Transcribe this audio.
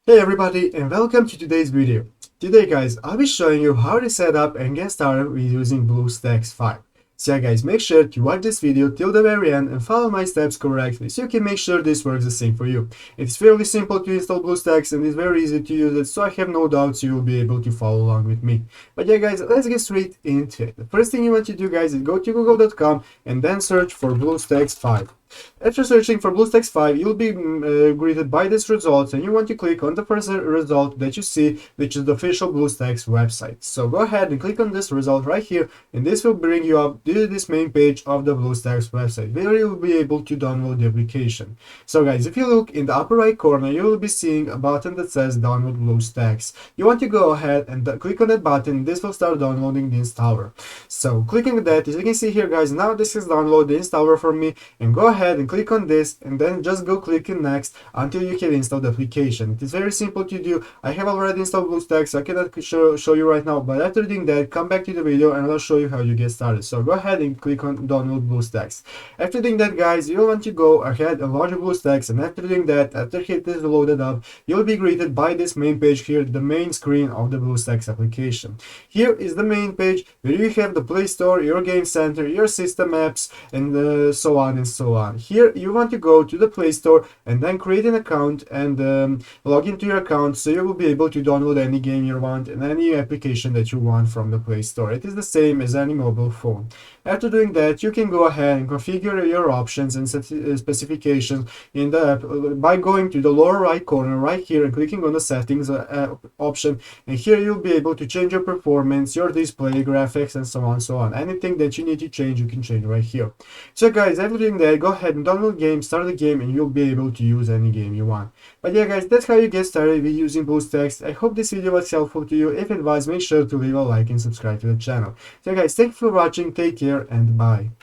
Hey everybody, and welcome to today's video. Today guys, I'll be showing you how to set up and get started with using BlueStacks 5. So yeah guys, make sure to watch this video till the very end and follow my steps correctly so you can make sure this works the same for you. It's fairly simple to install BlueStacks and it's very easy to use it, so I have no doubts you will be able to follow along with me. But yeah guys, let's get straight into it. The first thing you want to do guys is go to google.com and then search for BlueStacks 5. After searching for BlueStacks 5, you'll be greeted by this result, and you want to click on the first result that you see, which is the official BlueStacks website. So go ahead and click on this result right here, and this will bring you up to this main page of the BlueStacks website, where you'll be able to download the application. So guys, if you look in the upper right corner, you will be seeing a button that says download BlueStacks. You want to go ahead and click on that button. This will start downloading the installer. So clicking on that, as you can see here guys, now this is download the installer for me, and go ahead and click on this and then just go click in next until you have installed the application. It is very simple to do. I have already installed BlueStacks, so I cannot show you right now, but after doing that, come back to the video and I'll show you how you get started. So go ahead and click on download BlueStacks. After doing that guys, you'll want to go ahead and launch BlueStacks, and after doing that, after it is loaded up, you'll be greeted by this main page here, the main screen of the BlueStacks application. Here is the main page where you have the Play Store, your Game Center, your system apps, and so on and so on. Here you want to go to the Play Store and then create an account and log into your account, so you will be able to download any game you want and any application that you want from the Play Store. It is the same as any mobile phone. After doing that, you can go ahead and configure your options and specifications in the app by going to the lower right corner right here and clicking on the settings option, and here you'll be able to change your performance, your display, graphics, and so on and so on. Anything that you need to change, you can change right here. So guys, after doing that, go ahead and download game, start the game, and you'll be able to use any game you want. But yeah guys, that's how you get started with using BlueStacks. I hope this video was helpful to you. If it was, make sure to leave a like and subscribe to the channel. So guys, thank you for watching, take care, and bye.